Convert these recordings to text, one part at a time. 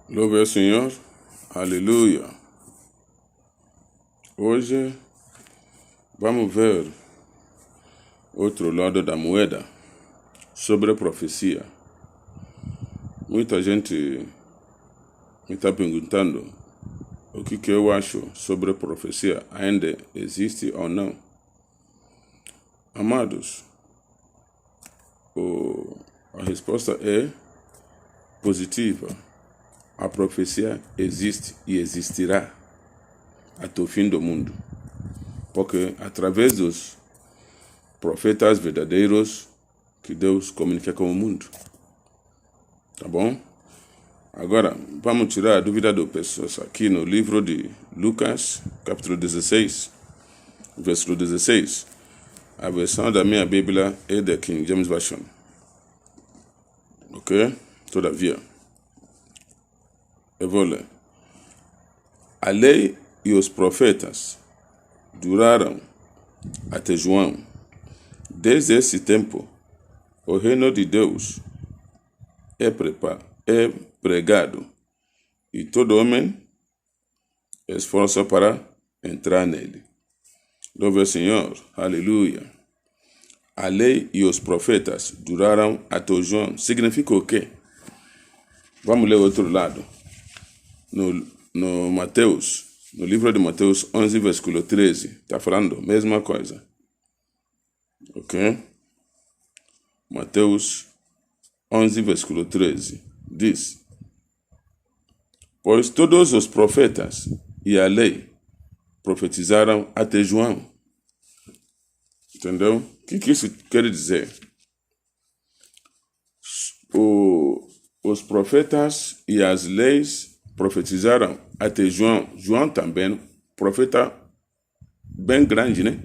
Louve ao Senhor, aleluia. Hoje vamos ver outro lado da moeda sobre a profecia. Muita gente me está perguntando o que eu acho sobre a profecia, ainda existe ou não. Amados, a resposta é positiva. A profecia existe e existirá até o fim do mundo, porque através dos profetas verdadeiros que Deus comunica com o mundo. Tá bom? Agora, vamos tirar a dúvida das pessoas aqui no livro de Lucas, capítulo 16, versículo 16. A versão da minha Bíblia é da King James Version. Ok? Todavia, eu vou ler. A lei e os profetas duraram até João. Desde esse tempo, o reino de Deus é pregado e todo homem esforça para entrar nele. Louve ao Senhor, aleluia. A lei e os profetas duraram até João. Significa o quê? Vamos ler o outro lado. No Mateus, no livro de Mateus 11, versículo 13, está falando a mesma coisa. Ok? Mateus 11, versículo 13, diz: Pois todos os profetas e a lei profetizaram até João. Entendeu? O que isso quer dizer? Os profetas e as leis profetizaram até João. João também, profeta bem grande, né?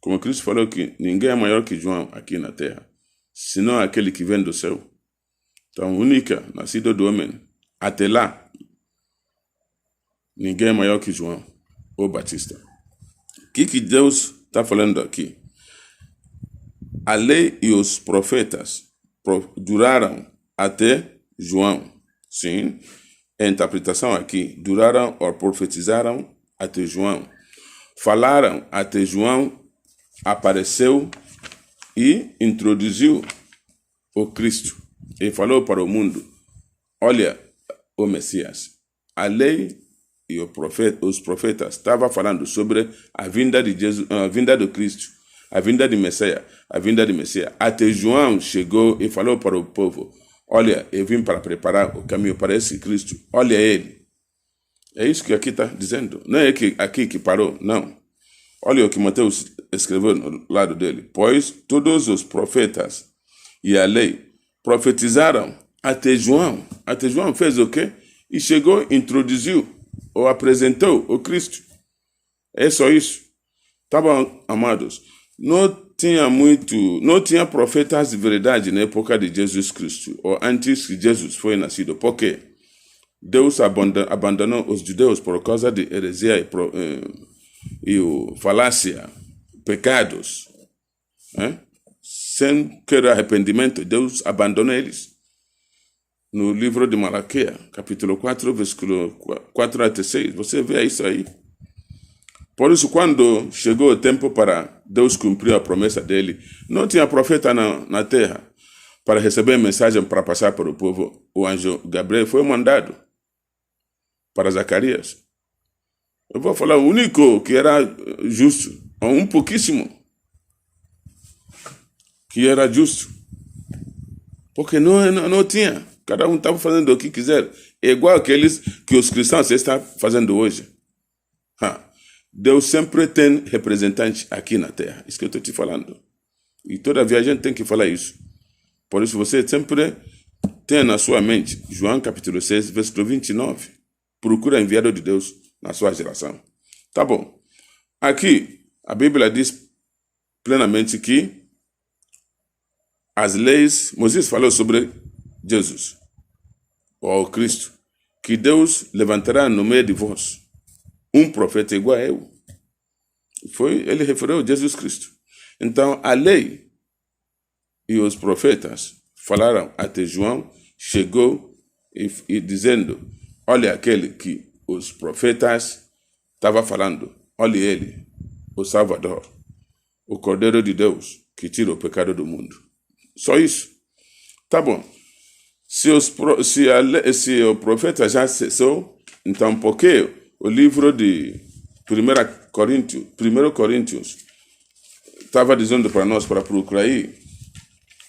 Como Cristo falou que ninguém é maior que João aqui na terra, senão aquele que vem do céu. Então, única, nascido do homem. Até lá, ninguém é maior que João, o Batista. O que Deus está falando aqui? A lei e os profetas duraram até João. Sim, a interpretação aqui, duraram ou profetizaram até João. Falaram até João, apareceu e introduziu o Cristo. E falou para o mundo: olha o Messias. A lei e os profetas estavam falando sobre a vinda de Jesus, a vinda do Cristo, a vinda de Messias, a vinda de Messias. Até João chegou e falou para o povo: olha, eu vim para preparar o caminho para esse Cristo. Olha ele. É isso que aqui está dizendo. Não é aqui que parou, não. Olha o que Mateus escreveu no lado dele. Pois todos os profetas e a lei profetizaram até João. Até João fez o quê? E chegou, introduziu ou apresentou o Cristo. É só isso. Tá bom, amados? Não tinha profetas de verdade na época de Jesus Cristo, ou antes que Jesus foi nascido. Por quê? Deus abandonou os judeus por causa de heresia e falácia, pecados. Sem querer arrependimento, Deus abandonou eles. No livro de Malaquias, capítulo 4, versículo 4 até 6, você vê isso aí. Por isso, quando chegou o tempo para Deus cumprir a promessa dele, não tinha profeta na terra para receber mensagem para passar para o povo. O anjo Gabriel foi mandado para Zacarias. Eu vou falar o único que era justo, um pouquíssimo que era justo, porque não tinha. Cada um estava fazendo o que quiser, é igual aqueles que os cristãos estão fazendo hoje. Deus sempre tem representante aqui na terra, isso que eu estou te falando. E todavia a gente tem que falar isso. Por isso você sempre tem na sua mente João capítulo 6, versículo 29. Procura enviado de Deus na sua geração. Tá bom. Aqui a Bíblia diz plenamente que as leis, Moisés falou sobre Jesus, ou Cristo, que Deus levantará no meio de vós um profeta igual a eu. Ele referiu a Jesus Cristo. Então, a lei e os profetas falaram até João, chegou e dizendo: olha aquele que os profetas estavam falando, olha ele, o Salvador, o Cordeiro de Deus que tira o pecado do mundo. Só isso. Tá bom. Se o profeta já cessou, então por que o livro de 1 Coríntios estava dizendo para nós para procurar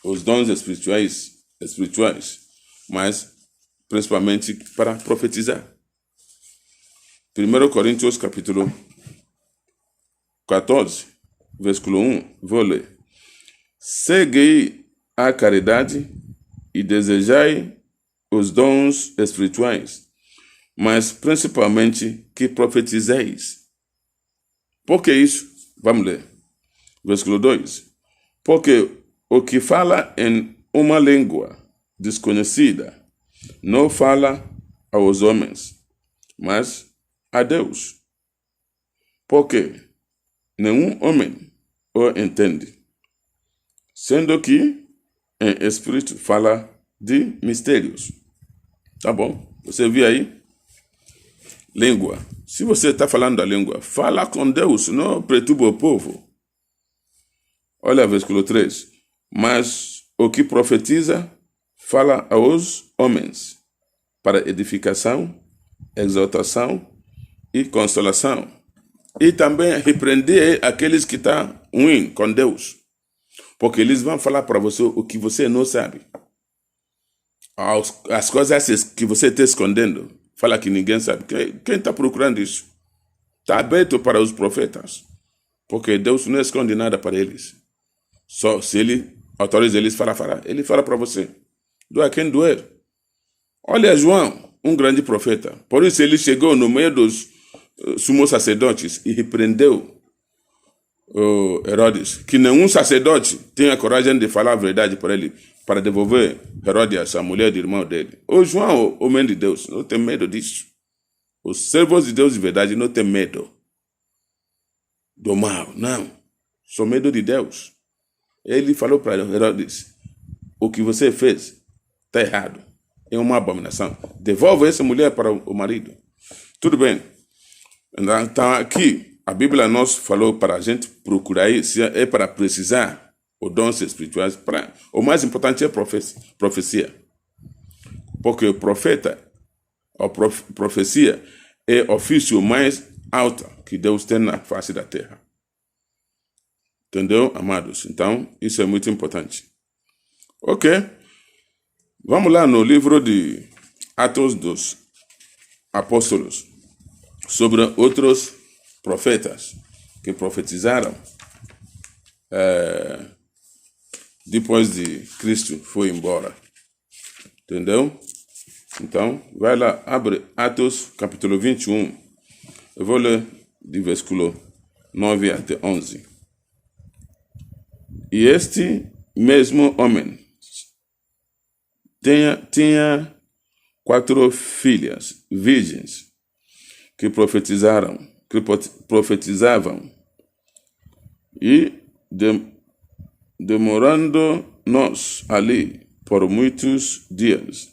os dons espirituais, mas principalmente para profetizar? 1 Coríntios capítulo 14, versículo 1, vou ler. Seguei a caridade e desejai os dons espirituais, mas principalmente que profetizeis. Por que isso? Vamos ler. Versículo 2. Porque o que fala em uma língua desconhecida não fala aos homens, mas a Deus. Porque nenhum homem o entende, sendo que em espírito fala de mistérios. Tá bom? Você viu aí? Língua. Se você está falando da língua, fala com Deus, não perturba o povo. Olha o versículo 3. Mas o que profetiza, fala aos homens, para edificação, exaltação e consolação. E também repreender aqueles que estão ruins com Deus. Porque eles vão falar para você o que você não sabe. As coisas que você está escondendo, fala que ninguém sabe. Quem está procurando isso? Está aberto para os profetas. Porque Deus não esconde nada para eles. Só se ele autoriza eles a falar, ele fala para você. Doa quem doer. Olha João, um grande profeta. Por isso ele chegou no meio dos sumos sacerdotes e repreendeu Herodes, que nenhum sacerdote tinha coragem de falar a verdade para ele, para devolver Herodes, a mulher do irmão dele. O João, o homem de Deus, não tem medo disso. Os servos de Deus de verdade não tem medo do mal, não. Só medo de Deus. Ele falou para Herodes: o que você fez está errado, é uma abominação. Devolva essa mulher para o marido. Tudo bem. Então aqui a Bíblia nos falou para a gente procurar isso, é para precisar os dons espirituais. O mais importante é a profecia. Porque o profeta, a profecia é o ofício mais alto que Deus tem na face da terra. Entendeu, amados? Então, isso é muito importante. Ok. Vamos lá no livro de Atos dos Apóstolos, sobre outros profetas que profetizaram depois de Cristo foi embora. Entendeu? Então, vai lá, abre Atos capítulo 21. Eu vou ler de versículo 9 até 11. E este mesmo homem tinha 4 filhas virgens que profetizavam, e demorando-nos ali por muitos dias,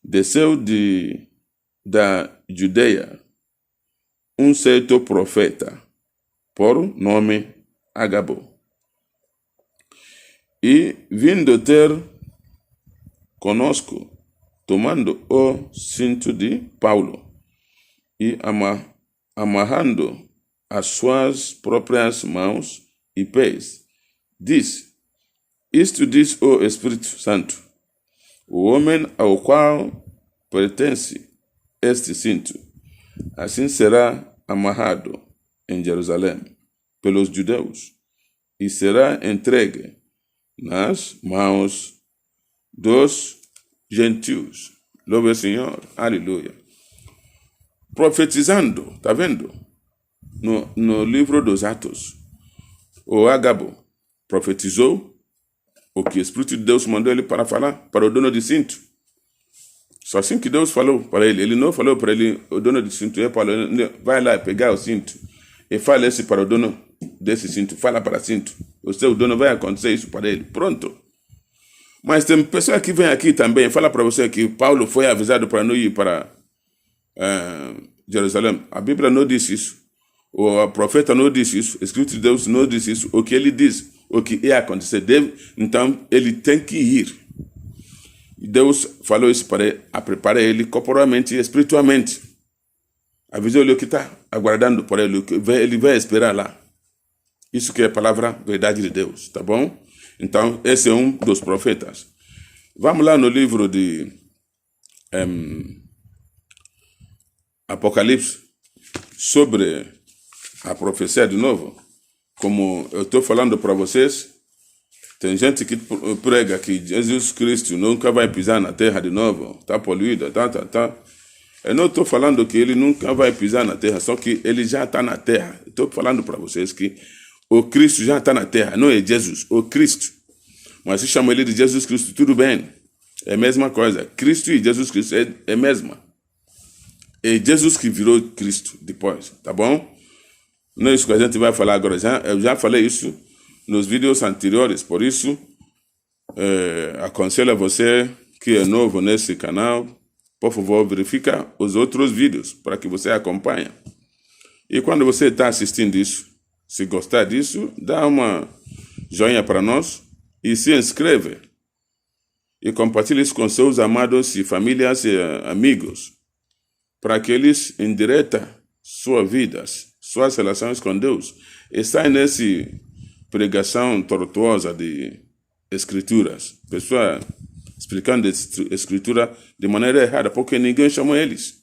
desceu da Judeia um certo profeta, por nome Agabo, e vindo ter conosco, tomando o cinto de Paulo e amarrando as suas próprias mãos e pés, diz: isto diz o Espírito Santo, o homem ao qual pertence este cinto, assim será amarrado em Jerusalém pelos judeus e será entregue nas mãos dos gentios. Louve o Senhor, aleluia. Profetizando, tá vendo? No livro dos Atos, o Agabo profetizou o que o Espírito de Deus mandou ele para falar para o dono de cinto. Só assim que Deus falou para ele. Ele não falou para ele, o dono de cinto, vai lá pegar o cinto e fala esse para o dono desse cinto, fala para o cinto. O seu dono vai acontecer isso para ele. Pronto. Mas tem pessoa que vem aqui também, fala para você que Paulo foi avisado para não ir para Jerusalém. A Bíblia não diz isso. O profeta não diz isso. O Espírito de Deus não diz isso. O que ele diz, o que ia acontecer, então ele tem que ir. Deus falou isso para preparar ele corporalmente e espiritualmente. Avisou ele o que está aguardando por ele, ele vai esperar lá. Isso que é a palavra verdade de Deus, tá bom? Então, esse é um dos profetas. Vamos lá no livro de Apocalipse, sobre a profecia de novo. Como eu estou falando para vocês, tem gente que prega que Jesus Cristo nunca vai pisar na terra de novo, está poluído, tá. Eu não estou falando que ele nunca vai pisar na terra, só que ele já está na terra. Estou falando para vocês que o Cristo já está na terra, não é Jesus, o Cristo. Mas se chama ele de Jesus Cristo, tudo bem. É a mesma coisa. Cristo e Jesus Cristo é a mesma. É Jesus que virou Cristo depois, tá bom? Não é isso que a gente vai falar agora. Eu já falei isso nos vídeos anteriores, por isso aconselho a você que é novo nesse canal, por favor, verifica os outros vídeos para que você acompanhe. E quando você está assistindo isso, se gostar disso, dá uma joinha para nós e se inscreve. E compartilhe isso com seus amados e famílias e amigos, para que eles endireitem suas vidas, suas relações com Deus. E saem nessa pregação tortuosa de escrituras. Pessoa explicando a escritura de maneira errada, porque ninguém chamou eles.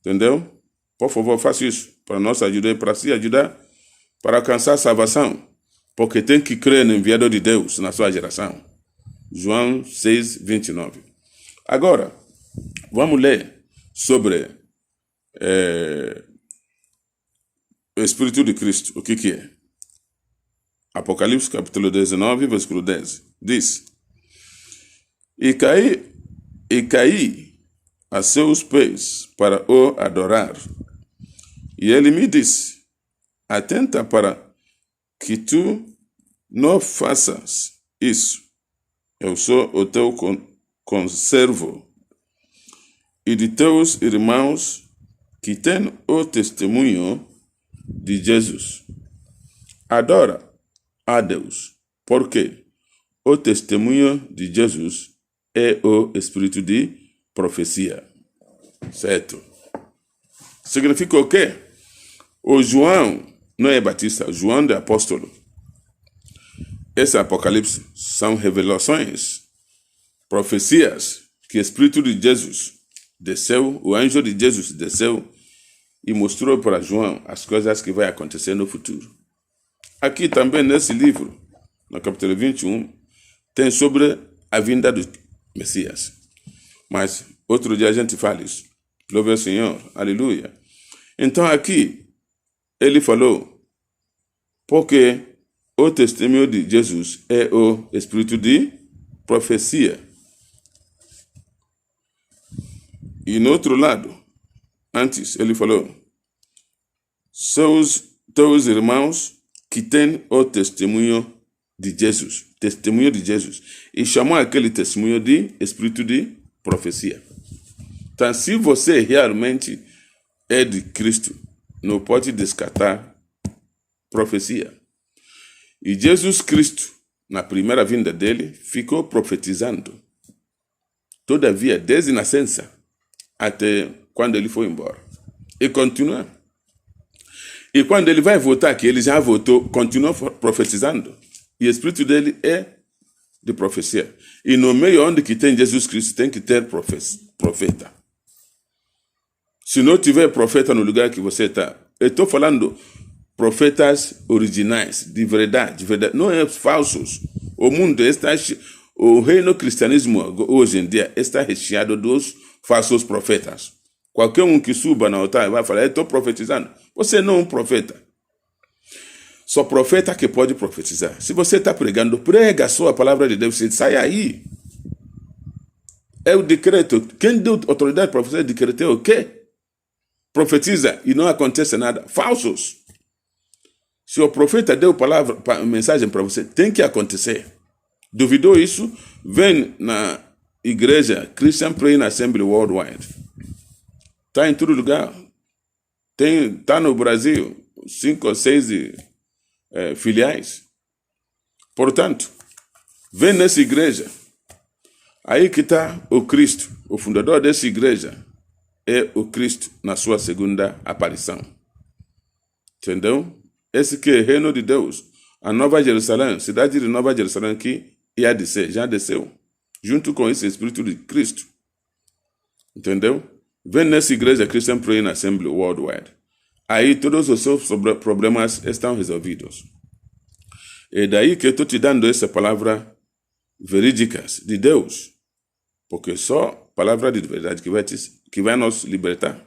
Entendeu? Por favor, faça isso para nós ajudar, para se ajudar, para alcançar a salvação. Porque tem que crer no enviado de Deus na sua geração. João 6, 29. Agora, vamos ler sobre o Espírito de Cristo. O que é? Apocalipse capítulo 19, versículo 10. Diz: E caí a seus pés para o adorar. E ele me disse: Atenta para que tu não faças isso. Eu sou o teu conservo e de teus irmãos que têm o testemunho de Jesus. Adora a Deus, porque o testemunho de Jesus é o espírito de profecia. Certo? Significa o quê? O João não é Batista, João é apóstolo. Esse Apocalipse são revelações, profecias que o Espírito de Jesus desceu, o anjo de Jesus desceu e mostrou para João as coisas que vai acontecer no futuro. Aqui também nesse livro, no capítulo 21, tem sobre a vinda do Messias. Mas outro dia a gente fala isso. Louve ao Senhor, aleluia. Então aqui ele falou, porque o testemunho de Jesus é o espírito de profecia. E no outro lado, antes ele falou, seus teus irmãos que têm o testemunho de Jesus. Testemunho de Jesus. E chamou aquele testemunho de espírito de profecia. Então, se você realmente é de Cristo, não pode descartar profecia. E Jesus Cristo, na primeira vinda dele, ficou profetizando. Todavia, desde a nascença até quando ele foi embora. E continua. E quando ele vai voltar, que ele já voltou, continua profetizando. E o espírito dele é de profecia. E no meio onde que tem Jesus Cristo, tem que ter profeta. Se não tiver profeta no lugar que você está, eu estou falando profetas originais, de verdade, não é falsos. O mundo está, o reino cristianismo hoje em dia está recheado dos falsos profetas. Qualquer um que suba na altar vai falar, eu estou profetizando. Você não é um profeta. Só profeta que pode profetizar. Se você está pregando, prega só a palavra de Deus, sai aí. É o decreto. Quem deu autoridade para você decretar o quê? Profetiza e não acontece nada. Falsos. Se o profeta deu mensagem para você, tem que acontecer. Duvidou isso? Vem na igreja Christian Praying Assembly Worldwide. Está em todo lugar. Tá no Brasil 5 ou 6 filiais. Portanto, vem nessa igreja. Aí que está o Cristo. O fundador dessa igreja é o Cristo na sua segunda aparição. Entendeu? Esse que é o reino de Deus. A Nova Jerusalém, cidade de Nova Jerusalém que ia descer, já desceu. Junto com esse Espírito de Cristo. Entendeu? Vem nessa igreja Christian Praying Assembly Worldwide. Aí todos os seus problemas estão resolvidos. É daí que eu estou te dando essa palavra verídicas de Deus. Porque só palavra de verdade que vai nos libertar.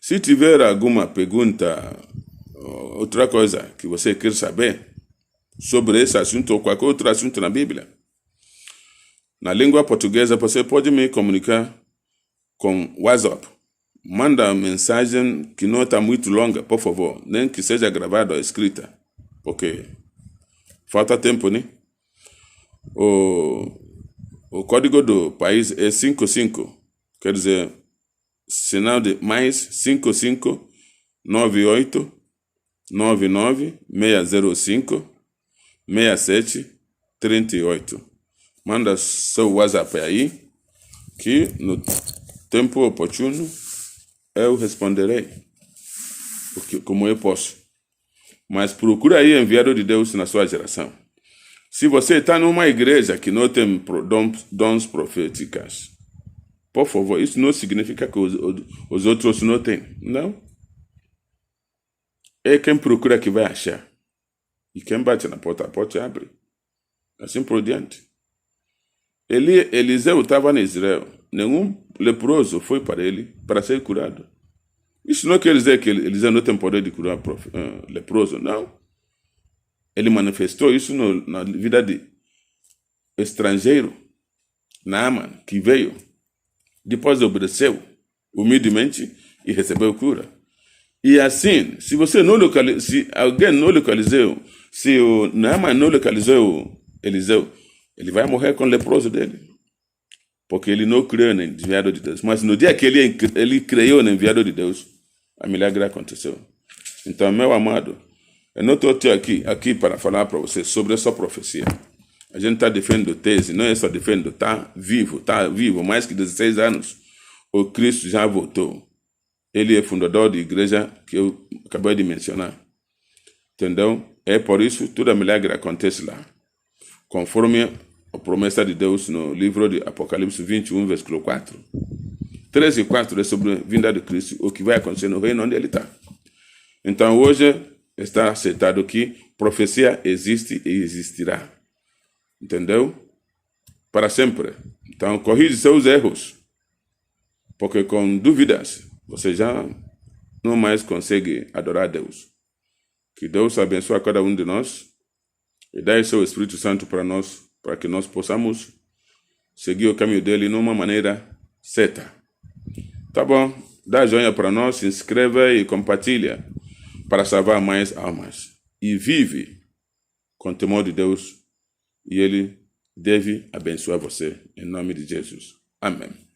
Se tiver alguma pergunta, outra coisa que você quer saber sobre esse assunto ou qualquer outro assunto na Bíblia, na língua portuguesa, você pode me comunicar com WhatsApp. Manda mensagem que não está muito longa, por favor. Nem que seja gravada ou escrita. Porque falta tempo, né? O código do país é 55. Quer dizer, sinal de mais 55 98 99 605 67 38. Manda seu WhatsApp aí, que no tempo oportuno eu responderei, porque, como eu posso. Mas procura aí enviado de Deus na sua geração. Se você está numa igreja que não tem dons proféticos, por favor, isso não significa que os outros não têm. Não. É quem procura que vai achar. E quem bate na porta, a porta abre. Assim por diante. Eliseu estava em Israel. Nenhum leproso foi para ele para ser curado. Isso não quer dizer que Eliseu não tem poder de curar leproso, não. Ele manifestou isso na vida de estrangeiro, Naaman, que veio, depois obedeceu humildemente e recebeu cura. E assim, se alguém não localizou, se o Naaman não localizou Eliseu, ele vai morrer com o leproso dele. Porque ele não creu no enviado de Deus. Mas no dia que ele creu no enviado de Deus, a milagre aconteceu. Então, meu amado, eu não estou aqui para falar para você sobre essa profecia. A gente está defendendo tese, não é só defendendo, está vivo, mais que 16 anos. O Cristo já voltou. Ele é fundador da igreja que eu acabei de mencionar. Entendeu? É por isso que toda milagre acontece lá. Conforme a promessa de Deus no livro de Apocalipse 21, versículo 4. 13 e 4 é sobre a vinda de Cristo, o que vai acontecer no reino onde ele está. Então hoje está aceitado que profecia existe e existirá. Entendeu? Para sempre. Então corrige seus erros. Porque com dúvidas você já não mais consegue adorar a Deus. Que Deus abençoe a cada um de nós e dê seu Espírito Santo para nós, para que nós possamos seguir o caminho dele de uma maneira certa. Tá bom? Dá joinha para nós, se inscreve e compartilha para salvar mais almas. E vive com o temor de Deus e ele deve abençoar você em nome de Jesus. Amém.